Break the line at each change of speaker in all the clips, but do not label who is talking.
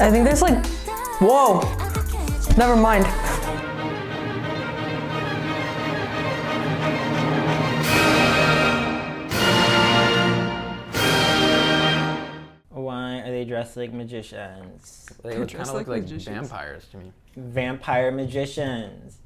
I think there's like, whoa, never mind.
Why are they dressed like magicians?
They kind of look like vampires to me.
Vampire magicians.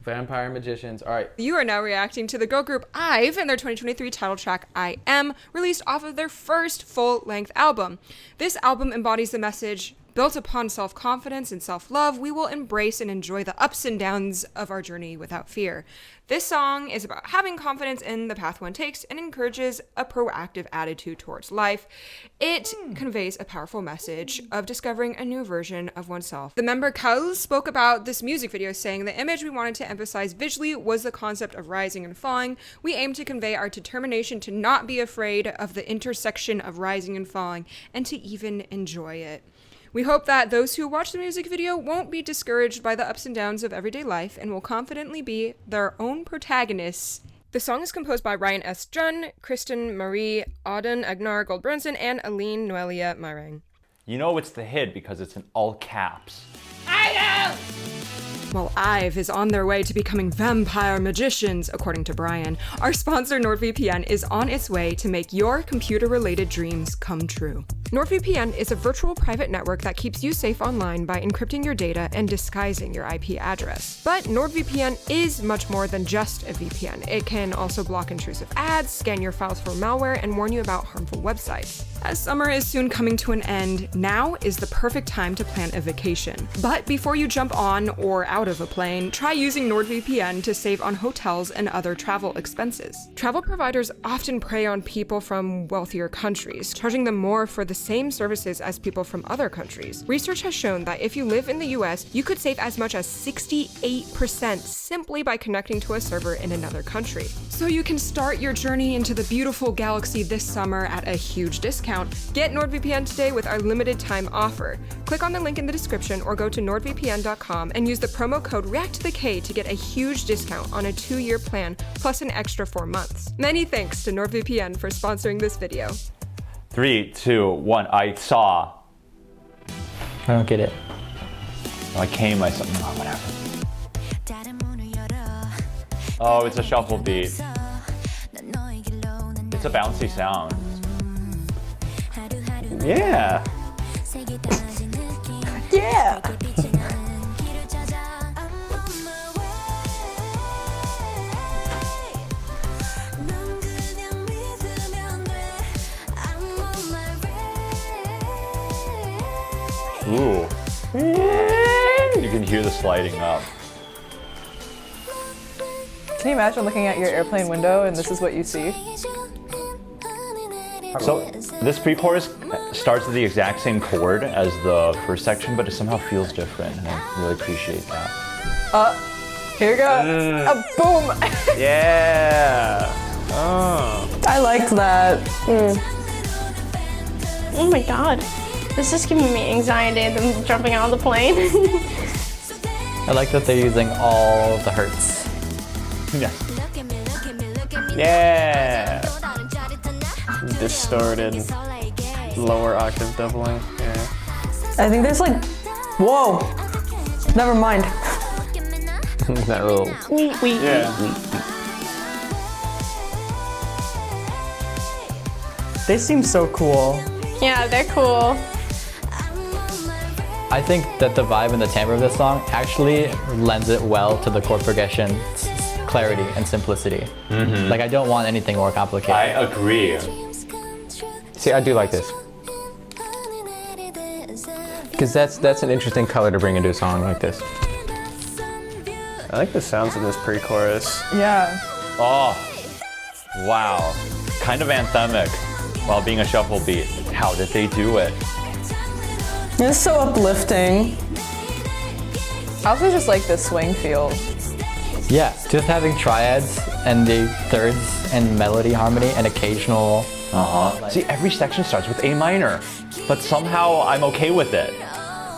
Vampire magicians. All right.
You are now reacting to the girl group IVE and their 2023 title track, I Am, released off of their first full-length album. This album embodies the message, built upon self-confidence and self-love, we will embrace and enjoy the ups and downs of our journey without fear. This song is about having confidence in the path one takes and encourages a proactive attitude towards life. It conveys a powerful message of discovering a new version of oneself. The member Kayla spoke about this music video, saying the image we wanted to emphasize visually was the concept of rising and falling. We aim to convey our determination to not be afraid of the intersection of rising and falling and to even enjoy it. We hope that those who watch the music video won't be discouraged by the ups and downs of everyday life and will confidently be their own protagonists. The song is composed by Ryan S. Junn, Kristen Marie, Auden Agnar Goldbrunson, and Aline Noelia Marang.
You know it's the hit because it's in all caps.
While IVE is on their way to becoming vampire magicians, according to Brian, our sponsor NordVPN is on its way to make your computer-related dreams come true. NordVPN is a virtual private network that keeps you safe online by encrypting your data and disguising your IP address. But NordVPN is much more than just a VPN. It can also block intrusive ads, scan your files for malware, and warn you about harmful websites. As summer is soon coming to an end, now is the perfect time to plan a vacation. But before you jump on or out of a plane, try using NordVPN to save on hotels and other travel expenses. Travel providers often prey on people from wealthier countries, charging them more for the same services as people from other countries. Research has shown that if you live in the US, you could save as much as 68% simply by connecting to a server in another country. So you can start your journey into the beautiful galaxy this summer at a huge discount. Get NordVPN today with our limited time offer. Click on the link in the description or go to nordvpn.com and use the promo code ReacttotheK to get a huge discount on a 2-year plan plus an extra 4 months. Many thanks to NordVPN for sponsoring this video.
3, 2, 1. I saw.
I don't get it.
I came. I saw. Oh, what happened? Oh, it's a shuffle beat. It's a bouncy sound. Yeah.
Yeah.
Ooh. You can hear the sliding up.
Can you imagine looking at your airplane window and this is what you see?
So this pre-chorus starts with the exact same chord as the first section, but it somehow feels different, and I really appreciate that.
Here we go. Boom.
Yeah.
Oh.
I liked that.
Oh my god. This is giving me anxiety than jumping out of the plane.
I like that they're using all the hertz.
Yeah.
Yeah. Distorted, lower octave doubling. Yeah.
I think there's like, whoa, never mind.
That little.
Yeah.
They seem so cool.
Yeah, they're cool.
I think that the vibe and the timbre of this song actually lends it well to the chord progression, clarity and simplicity. Like I don't want anything more complicated.
I agree.
See, I do like this. Because that's an interesting color to bring into a song like this. I like the sounds of this pre-chorus.
Yeah.
Oh, wow. Kind of anthemic while being a shuffle beat. How did they do it?
It's so uplifting. I also just like the swing feel.
Yeah, just having triads and the thirds and melody harmony and occasional.
See, every section starts with A minor, but somehow I'm okay with it.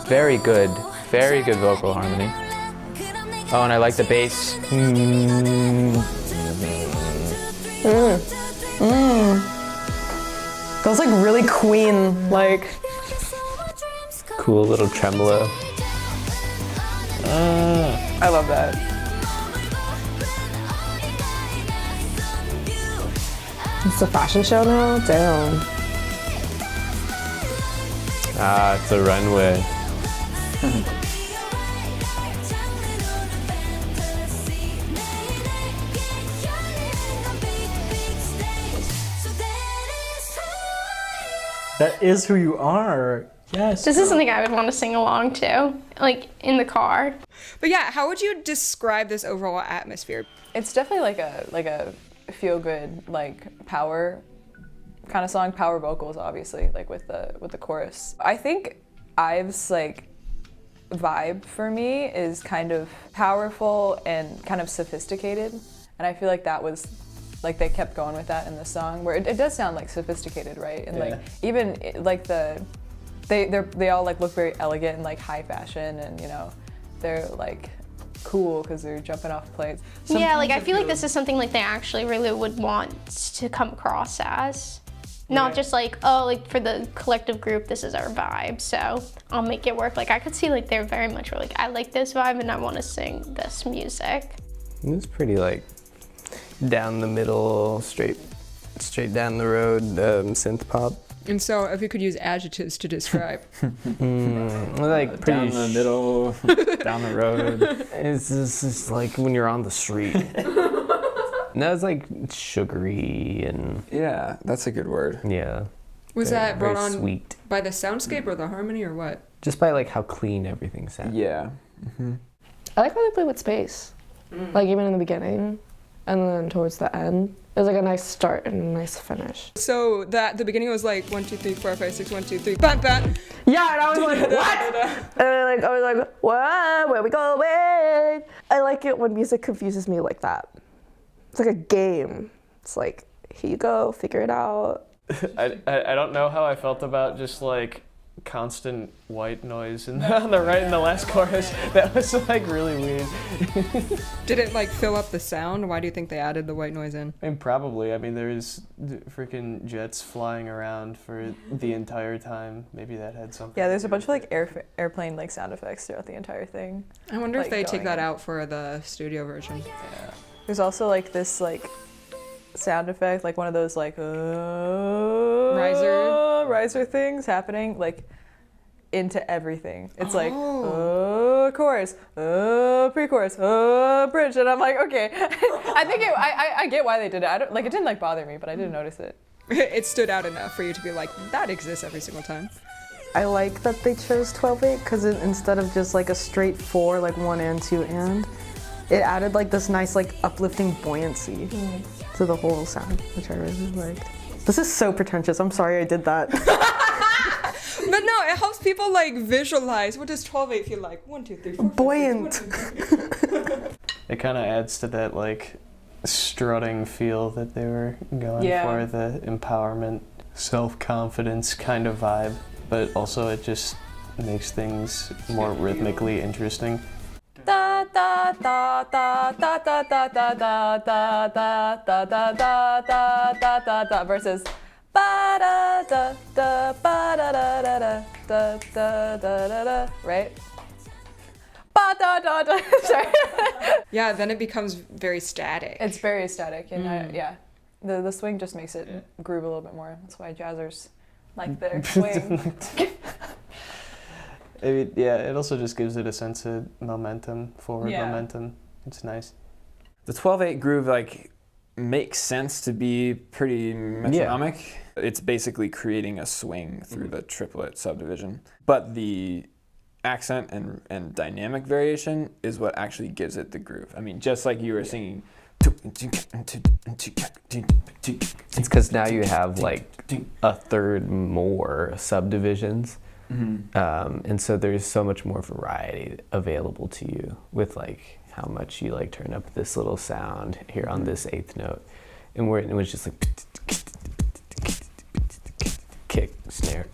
Very good vocal harmony. Oh, and I like the bass.
That was like really Queen, like.
Cool little tremolo.
I love that. It's a fashion show now? Damn.
Ah, it's a runway.
That is who you are. Yes.
This is something I would want to sing along to, like in the car.
But yeah, how would you describe this overall atmosphere?
It's definitely like a feel good, like power kind of song, power vocals obviously, like with the chorus. I think IVE's like vibe for me is kind of powerful and kind of sophisticated, and I feel like that was like they kept going with that in the song where it does sound like sophisticated, right? And like even like they all like look very elegant and like high fashion, and you know they're like cool because they're jumping off planes.
Yeah, like I feel like this is something like they actually really would want to come across as. Not just like, oh, like for the collective group, this is our vibe, so I'll make it work. Like I could see like they're very much like, I like this vibe and I want to sing this music.
It's pretty like down the middle, straight down the road synth pop.
And so if you could use adjectives to describe.
Like pretty
down the middle, down the road.
It's just like when you're on the street. No, it's like sugary and
Yeah, that's a good word.
yeah.
Was that
very
brought on
sweet.
by the soundscape or the harmony or what?
Just by like how clean everything sounds.
Yeah.
I like how they play with space. Like even in the beginning and then towards the end. It was like a nice start and a nice finish.
So that the beginning was like 1, 2, 3, 4, 5, 6, 1, 2, 3, bam, bam.
Yeah, and I was like, what? And I was like, what? Where we going? I like it when music confuses me like that. It's like a game. It's like, here you go, figure it out.
I don't know how I felt about just like constant white noise on the right in the last chorus. That was like really weird.
Did it like fill up the sound? Why do you think they added the white noise in?
I mean, probably. I mean, there's freaking jets flying around for the entire time. Maybe that had something.
Yeah, there's a bunch of like airplane like sound effects throughout the entire thing.
I wonder if
Like
they take
going
that
in.
out for the studio version.
Yeah.
There's also like this like sound effect, like one of those like riser things happening like into everything. It's like chorus, pre-chorus, bridge, and I'm like, okay. I think I get why they did it. I don't like it didn't like bother me, but I didn't notice it.
It stood out enough for you to be like, that exists every single time.
I like that they chose 12/8 because instead of just like a straight 4, like 1 and 2 and, it added like this nice like uplifting buoyancy to the whole sound, which I really liked. This is so pretentious. I'm sorry I did that.
But no, it helps people like visualize. What does 12/8 feel like? 1, 2, 3, 4.
Buoyant.
It kind of adds to that like strutting feel that they were going for, the empowerment, self-confidence kind of vibe. But also it just makes things more rhythmically interesting.
Da da da da da da da da da da da da da da da da da versus ba da da da ba da da da da da da da da, right? Ba da da da. Sorry.
Yeah, then it becomes very static.
It's very static, and yeah, the swing just makes it groove a little bit more. That's why jazzers like their swing.
I mean, yeah, it also just gives it a sense of momentum, forward
Yeah.
momentum. It's nice.
The 12/8 groove like makes sense to be pretty metronomic. It's basically creating a swing through the triplet subdivision. But the accent and dynamic variation is what actually gives it the groove. I mean, just like you were singing.
It's because now you have like a third more subdivisions. And so there's so much more variety available to you with like how much you like turn up this little sound here on this 8th note, and where it was just like kick, snare,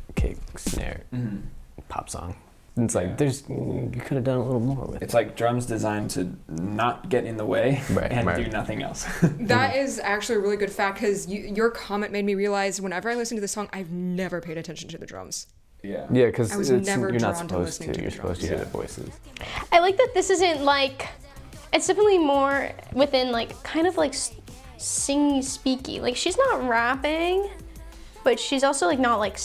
pop song. And it's like you could have done a little more with it.
It's like drums designed to not get in the way and do nothing else.
That is actually a really good fact because your comment made me realize whenever I listen to the song, I've never paid attention to the drums.
Yeah.
Yeah, because
I was
you're
never
not
drawn to
supposed
listening
to.
to
You're
the
supposed to
drums.
hear the voices.
I like that this isn't like, it's definitely more within like kind of like sing speaky. Like she's not rapping, but she's also like not like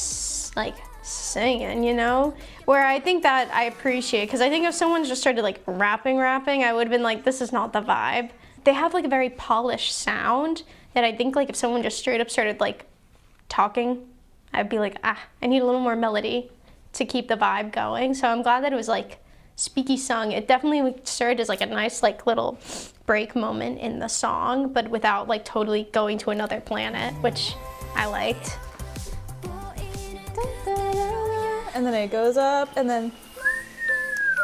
singing, you know? Where I think that I appreciate, because I think if someone just started like rapping, I would have been like, this is not the vibe. They have like a very polished sound that I think like if someone just straight up started like talking, I'd be like, I need a little more melody to keep the vibe going. So I'm glad that it was like speaky sung. It definitely served as like a nice like little break moment in the song, but without like totally going to another planet, which I liked.
And then it goes up, and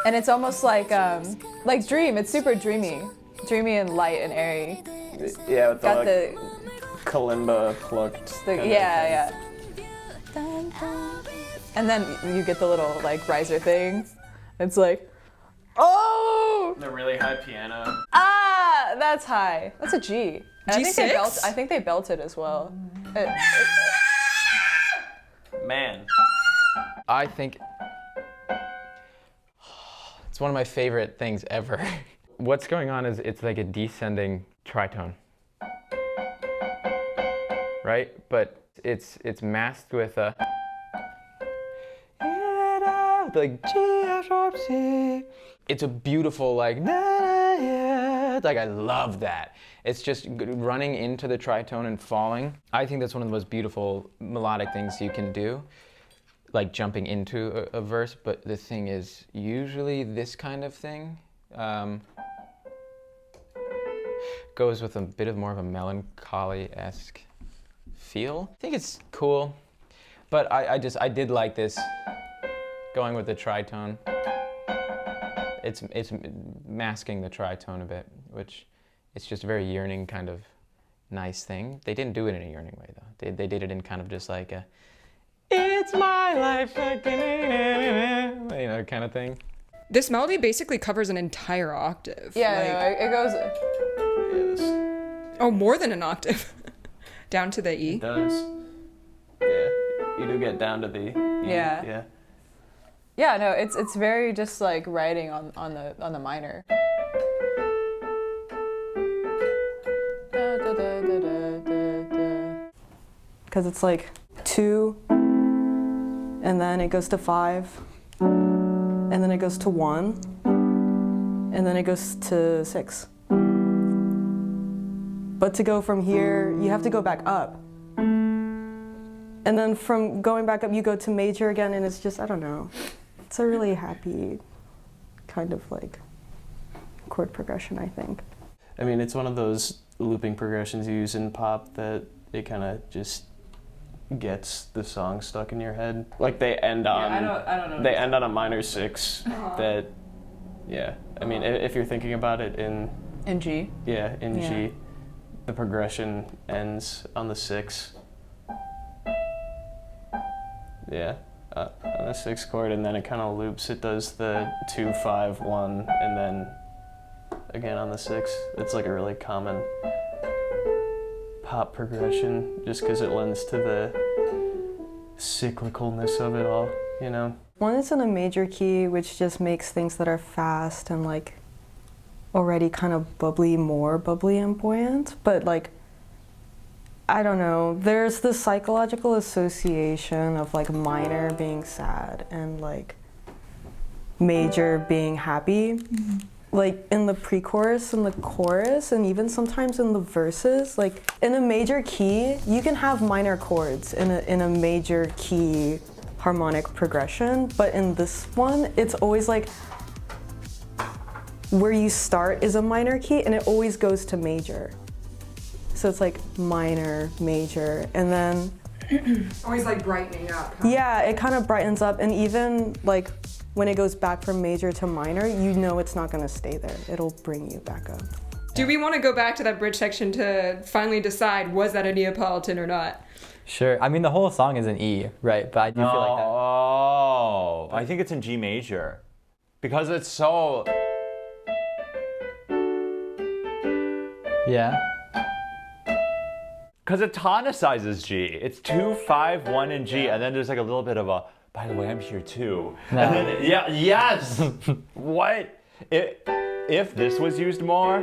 it's almost like Dream. It's super dreamy and light and airy.
Yeah, with
Got
the kalimba plucked.
Yeah. And then you get the little like riser thing. It's like, oh!
The really high piano.
Ah, that's high. That's a G. And
G6?
I think they belted as well.
Man.
I think it's one of my favorite things ever. What's going on is it's like a descending tritone, right? But it's masked with a like G sharp C. It's a beautiful like I love that. It's just running into the tritone and falling. I think that's one of the most beautiful melodic things you can do, like jumping into a verse. But the thing is, usually this kind of thing goes with a bit of more of a melancholy-esque feel. I think it's cool, but I did like this going with the tritone. It's masking the tritone a bit, which it's just a very yearning kind of nice thing. They didn't do it in a yearning way though. They did it in kind of just like a, it's my life, you know, kind of thing.
This melody basically covers an entire octave.
Yeah,
Like,
it goes.
oh, more than an octave. Down to the E.
It does. Yeah, you do get down to the E.
Yeah.
Yeah.
Yeah, no, it's very just like writing on the minor. Because it's like 2, and then it goes to 5, and then it goes to 1, and then it goes to 6. But to go from here, you have to go back up. And then from going back up, you go to major again, and it's just, I don't know. It's a really happy kind of like chord progression, I think.
I mean, it's one of those looping progressions you use in pop that it kind of just gets the song stuck in your head. Like they end on,
I don't know.
They end on a minor 6 that, yeah. I mean, if you're thinking about it in
G.
Yeah, in G, the progression ends on the 6. Yeah, on the 6th chord, and then it kind of loops. It does the 2, 5, 1, and then again on the 6th. It's like a really common pop progression, just because it lends to the cyclicalness of it all, you know?
One is in a major key, which just makes things that are fast and like already kind of more bubbly and buoyant, but like, I don't know, there's this psychological association of like minor being sad and like major being happy. Mm-hmm. Like in the pre-chorus and the chorus and even sometimes in the verses, like in a major key, you can have minor chords in a major key harmonic progression, but in this one, it's always like where you start is a minor key and it always goes to major. So it's like minor, major, and then
Always like brightening up. Huh?
yeah, it kind of brightens up, and even like when it goes back from major to minor, you know it's not gonna stay there. It'll bring you back up.
Do we want to go back to that bridge section to finally decide was that a Neapolitan or not?
Sure. I mean, the whole song is in E, right? But I do feel like that.
Oh, I think it's in G major. Because it's so...
Yeah.
Because it tonicizes G. It's 2, 5, 1 in G, and then there's like a little bit of a by the way, I'm here too.
No.
And then, yeah, yes. What? If this was used more?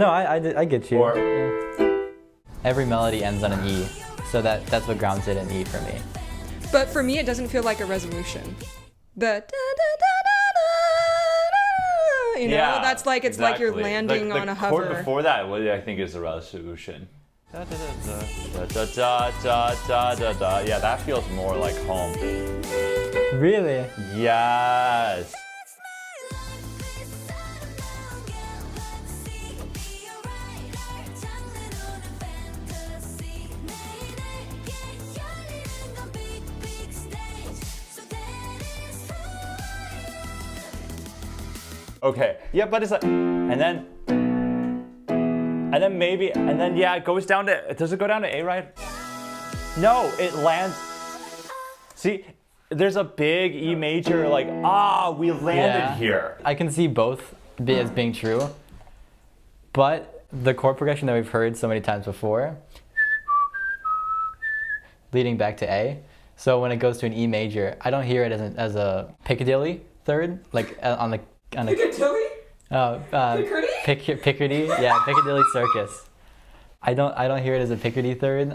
No, I get you.
Or-
Every melody ends on an E, so that's what grounds it in E for me.
But for me, it doesn't feel like a resolution. The da, da, da, da, da, you know,
Yeah,
that's like it's like you're
exactly.
landing
the
on a
chord
hover.
before that, what I think is a resolution. Da, da, da, da, da, da, da, da, da. Yeah, that feels more like home.
Really?
Yes. Okay, yeah, but it's like, and then maybe, and then yeah, it goes down to, does it go down to A, right? No, it lands, see, there's a big E major, like, we landed here.
I can see both as being true, but the chord progression that we've heard so many times before, leading back to A, so when it goes to an E major, I don't hear it as a Piccadilly third, like on the
Piccadilly?
Picardy? Yeah, Piccadilly Circus. I don't hear it as a Picardy third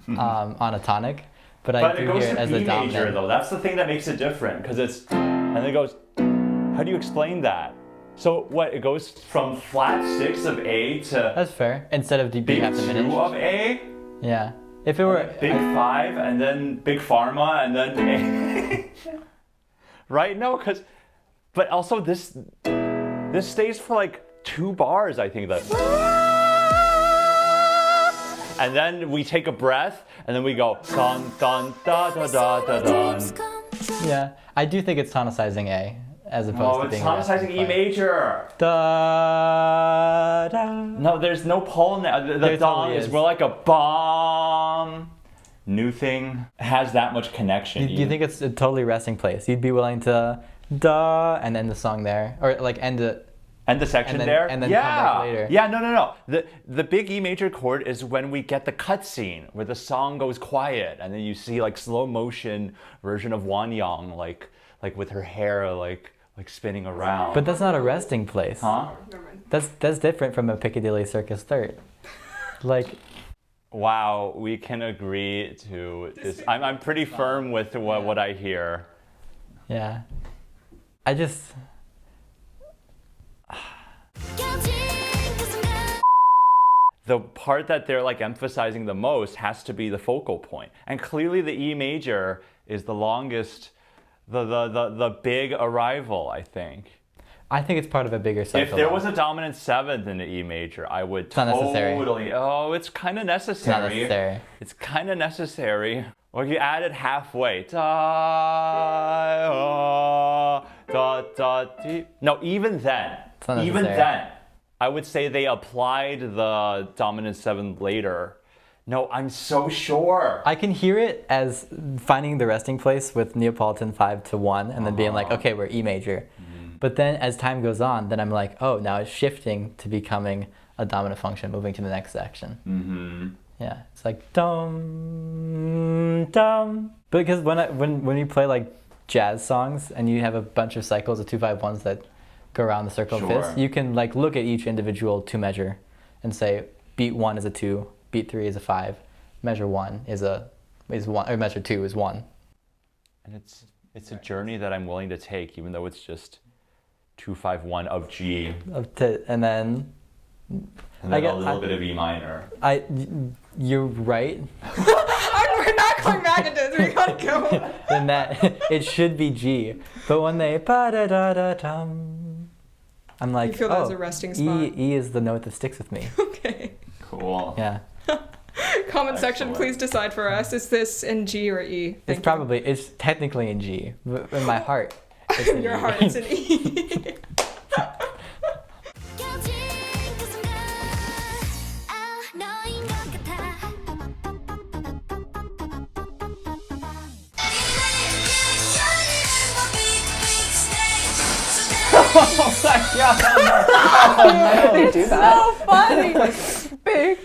on a tonic, but I do hear it as a
B
dominant.
major though. That's the thing that makes it different, because it's, and then it goes, how do you explain that? So what, it goes from flat 6 of A to
That's fair. Instead of D
big
half
2
diminished.
of A,
Yeah. If it were
big 5, and then big pharma, and then A. Right? No, because, but also this stays for like 2 bars, I think that. And then we take a breath, and then we go dun dun da da da da dun.
Yeah, I do think it's tonicizing A as opposed to
It's
being
tonicizing E major.
Da, da.
No, there's no pull now. The
There
dong
totally
is
is.
more like a bomb. New thing has that much connection.
Do you think it's a totally resting place? You'd be willing to da and end the song there, or like end it.
And the section
and then-
there?
and then come back later.
Yeah, no. The big E major chord is when we get the cutscene where the song goes quiet, and then you see like slow motion version of Wan Yang, like with her hair like spinning around.
But that's not a resting place.
Huh?
That's different from a Piccadilly Circus third. Like,
Wow, we can agree to this. I'm pretty firm with what I hear.
yeah. I just.
The part that they're like emphasizing the most has to be the focal point. And clearly the E major is the longest, the big arrival, I think.
I think it's part of a bigger cycle.
If there
though.
was a dominant 7th in the E major, I would
not necessary.
totally, it's kind of necessary.
It's not necessary.
It's kind of necessary. Or you add it halfway. Da, da, da, dee. No, even then,
It's not
even
necessary.
then, I would say they applied the dominant 7 later. No, I'm so sure.
I can hear it as finding the resting place with Neapolitan 5 to 1 and then being like, okay, we're E major. But then as time goes on, then I'm like, oh, now it's shifting to becoming a dominant function, moving to the next section. Yeah, it's like dum dum. Because when you play like jazz songs and you have a bunch of cycles of 2-5-1s that go around the circle of
Sure.
fifths, you can like look at each individual 2 measure and say beat 1 is a 2, beat 3 is a 5, measure 1 is 1, or measure 2 is 1.
And it's a journey that I'm willing to take, even though it's just 2-5-1 of G,
And then
and then a little bit of E minor.
you're right.
We're not going back into this. We gotta go.
In that it should be G, but when they ba da da da dum, I'm like,
You feel that as a resting spot.
E is the note that sticks with me.
Okay.
Cool.
Yeah,
Comment section, please decide for us. Is this in G or E? Thank you.
it's technically in G, but in my heart. It's in
In your
E.
heart, it's an E.
They do that. So funny. Big